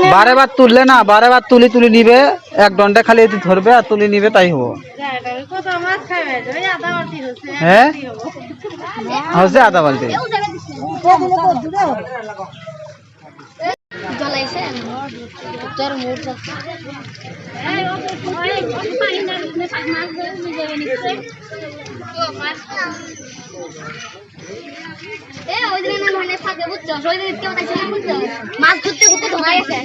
बारे बार तुलले ना बारे बार तुली तुली निबे एक डंडे खाली धरबे और तुली निबे ताई हबो हैं हसे आधा बाल्टी মাছ ধরতে ঘুরতে ধরা গেছে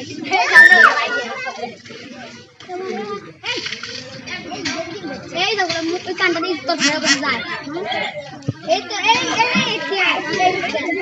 এই দেখো ওই কানটা দিয়ে তো ধরা যায় এই তো এই